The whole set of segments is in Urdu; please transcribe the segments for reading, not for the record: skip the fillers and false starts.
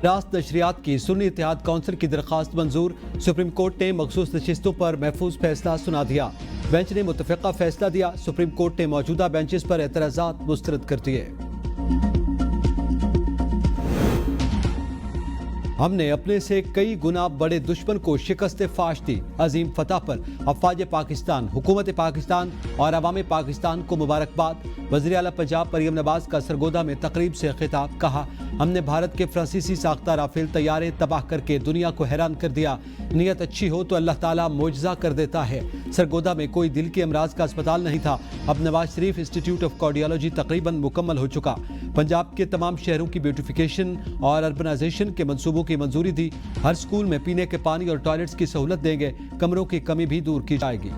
راست نشریات کی سنی اتحاد کونسل کی درخواست منظور، سپریم کورٹ نے مخصوص نشستوں پر محفوظ فیصلہ سنا دیا۔ بینچ نے متفقہ فیصلہ دیا، سپریم کورٹ نے موجودہ بینچز پر اعتراضات مسترد کر دیے۔ ہم نے اپنے سے کئی گنا بڑے دشمن کو شکست فاش دی، عظیم فتح پر افواج پاکستان، حکومت پاکستان اور عوام پاکستان کو مبارکباد۔ وزیر اعلیٰ پنجاب مریم نواز کا سرگودا میں تقریب سے خطاب، کہا ہم نے بھارت کے فرانسیسی ساختہ رافیل طیارے تباہ کر کے دنیا کو حیران کر دیا۔ نیت اچھی ہو تو اللہ تعالیٰ معجزہ کر دیتا ہے۔ سرگودا میں کوئی دل کے امراض کا اسپتال نہیں تھا، اب Nawaz Sharif institute of cardiology تقریباً مکمل ہو چکا۔ پنجاب کے تمام شہروں کی بیوٹیفیکیشن اور اربنائزیشن کے منصوبوں کی منظوری دی، ہر سکول میں پینے کے پانی اور ٹوائلٹس کی سہولت دیں گے، کمروں کی کمی بھی دور کی جائے گی۔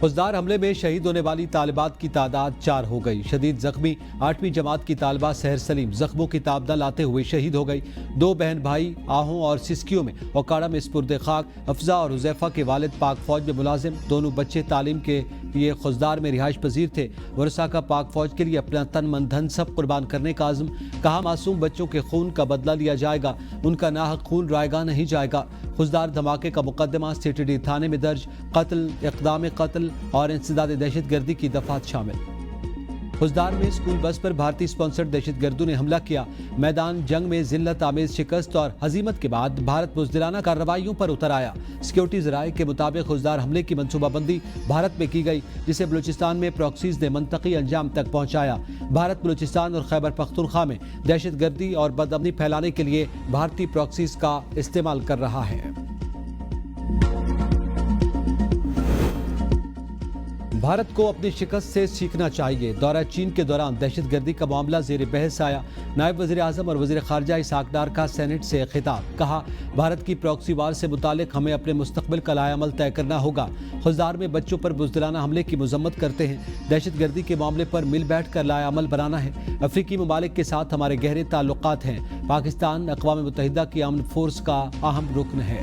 خضدار حملے میں شہید ہونے والی طالبات کی تعداد 4 ہو گئی۔ شدید زخمی 8ویں جماعت کی طالبہ سحر سلیم زخموں کی تاب نہ لاتے ہوئے شہید ہو گئی۔ 2 بہن بھائی آہوں اور سسکیوں میں اوکاڑا میں سپرد خاک۔ افزا اور حذیفہ کے والد پاک فوج میں ملازم، دونوں بچے تعلیم کے لیے خضدار میں رہائش پذیر تھے۔ ورثاء کا پاک فوج کے لیے اپنا تن من دھن سب قربان کرنے کا عزم، کہا معصوم بچوں کے خون کا بدلہ لیا جائے گا، ان کا ناحق خون رائیگاں نہیں جائے گا۔ خضدار دھماکے کا مقدمہ سٹی ڈی تھانے میں درج، قتل، اقدام قتل اور انسداد دہشت گردی کی دفعات شامل۔ خضدار میں اسکول بس پر بھارتی سپانسرڈ دہشت گردوں نے حملہ کیا۔ میدان جنگ میں ذلت آمیز شکست اور ہزیمت کے بعد بھارت بزدلانہ کارروائیوں پر اتر آیا۔ سیکیورٹی ذرائع کے مطابق خضدار حملے کی منصوبہ بندی بھارت میں کی گئی، جسے بلوچستان میں پراکسیز نے منطقی انجام تک پہنچایا۔ بھارت بلوچستان اور خیبر پختونخوا میں دہشت گردی اور بدامنی پھیلانے کے لیے بھارتی پراکسیز کا استعمال کر رہا ہے۔ بھارت کو اپنی شکست سے سیکھنا چاہیے۔ دورہ چین کے دوران دہشت گردی کا معاملہ زیر بحث آیا۔ نائب وزیر اعظم اور وزیر خارجہ اسحاق ڈار کا سینٹ سے خطاب، کہا بھارت کی پراکسی وار سے متعلق ہمیں اپنے مستقبل کا لائحہ عمل طے کرنا ہوگا۔ خضدار میں بچوں پر بزدلانہ حملے کی مذمت کرتے ہیں، دہشت گردی کے معاملے پر مل بیٹھ کر لائحہ عمل بنانا ہے۔ افریقی ممالک کے ساتھ ہمارے گہرے تعلقات ہیں۔ پاکستان اقوام متحدہ کی امن فورس کا اہم رکن ہے۔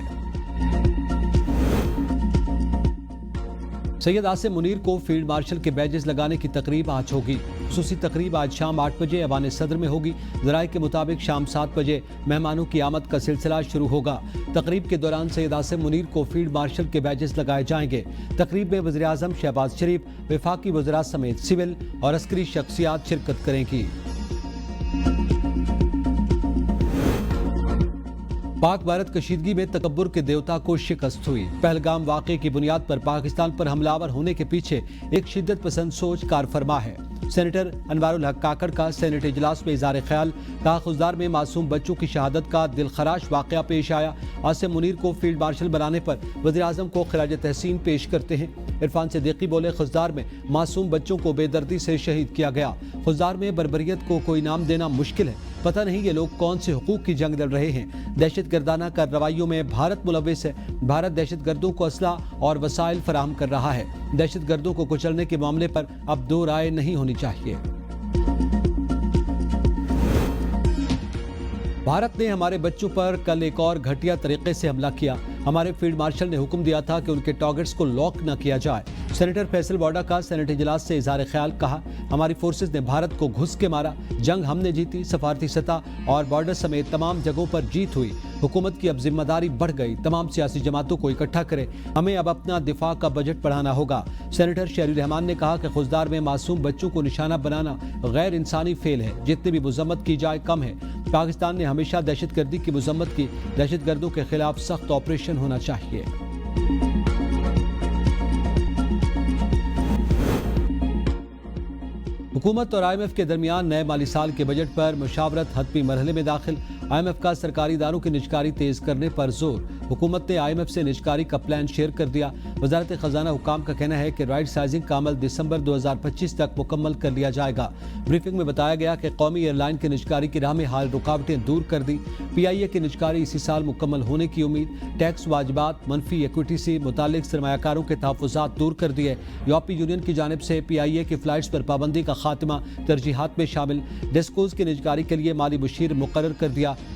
سید عاصم منیر کو فیلڈ مارشل کے بیجز لگانے کی تقریب آج ہوگی۔ خصوصی تقریب آج شام 8 بجے ایوان صدر میں ہوگی۔ ذرائع کے مطابق شام 7 بجے مہمانوں کی آمد کا سلسلہ شروع ہوگا۔ تقریب کے دوران سید عاصم منیر کو فیلڈ مارشل کے بیجز لگائے جائیں گے۔ تقریب میں وزیر اعظم شہباز شریف، وفاقی وزراء سمیت سول اور عسکری شخصیات شرکت کریں گی۔ پاک بھارت کشیدگی میں تکبر کے دیوتا کو شکست ہوئی۔ پہلگام واقعے کی بنیاد پر پاکستان پر حملہ آور ہونے کے پیچھے ایک شدت پسند سوچ کار فرما ہے۔ سینیٹر انوار الحق کاکڑ کا سینیٹ اجلاس میں اظہار خیال، کہا خضدار میں معصوم بچوں کی شہادت کا دلخراش واقعہ پیش آیا۔ عاصم منیر کو فیلڈ مارشل بنانے پر وزیر اعظم کو خراج تحسین پیش کرتے ہیں۔ عرفان صدیقی بولے خضدار میں معصوم بچوں کو بے دردی سے شہید کیا گیا۔ خضدار میں بربریت کو کوئی نام دینا مشکل ہے، پتہ نہیں یہ لوگ کون سے حقوق کی جنگ لڑ رہے ہیں۔ دہشت گردانہ کارروائیوں میں بھارت ملوث ہے۔ بھارت دہشت گردوں کو اسلحہ اور وسائل فراہم کر رہا ہے۔ دہشت گردوں کو کچلنے کے معاملے پر اب دو رائے نہیں ہونی چاہیے۔ بھارت نے ہمارے بچوں پر کل ایک اور گھٹیا طریقے سے حملہ کیا۔ ہمارے فیلڈ مارشل نے حکم دیا تھا کہ ان کے ٹارگٹس کو لاک نہ کیا جائے۔ سینیٹر فیصل واڈا کا سینیٹ اجلاس سے اظہار خیال، کہا ہماری فورسز نے بھارت کو گھس کے مارا، جنگ ہم نے جیتی، سفارتی سطح اور بارڈر سمیت تمام جگہوں پر جیت ہوئی۔ حکومت کی اب ذمہ داری بڑھ گئی، تمام سیاسی جماعتوں کو اکٹھا کرے، ہمیں اب اپنا دفاع کا بجٹ بڑھانا ہوگا۔ سینیٹر شہری الرحمان نے کہا کہ خضدار میں معصوم بچوں کو نشانہ بنانا غیر انسانی فعل ہے، جتنی بھی مذمت کی جائے کم ہے۔ پاکستان نے ہمیشہ دہشت گردی کی مذمت کی، دہشت گردوں کے خلاف سخت آپریشن ہونا چاہیے۔ حکومت اور آئی ایم ایف کے درمیان نئے مالی سال کے بجٹ پر مشاورت حتمی مرحلے میں داخل۔ آئی ایم ایف کا سرکاری اداروں کی نجکاری تیز کرنے پر زور۔ حکومت نے آئی ایم ایف سے نجکاری کا پلان شیئر کر دیا۔ وزارت خزانہ حکام کا کہنا ہے کہ رائٹ سائزنگ کا عمل دسمبر 2025 تک مکمل کر لیا جائے گا۔ بریفنگ میں بتایا گیا کہ قومی ایئر لائن کی نجکاری کی راہ میں حال رکاوٹیں دور کر دی۔ پی آئی اے کی نجکاری اسی سال مکمل ہونے کی امید۔ ٹیکس واجبات، منفی ایکویٹی سے متعلق سرمایہ کاروں کے تحفظات دور کر دیے۔ یورپی یونین کی جانب سے پی آئی اے کی فلائٹس پر پابندی کا خاتمہ ترجیحات میں شامل۔ ڈسکوز کی نجکاری کے لیے مالی مشیر مقرر کر دیا۔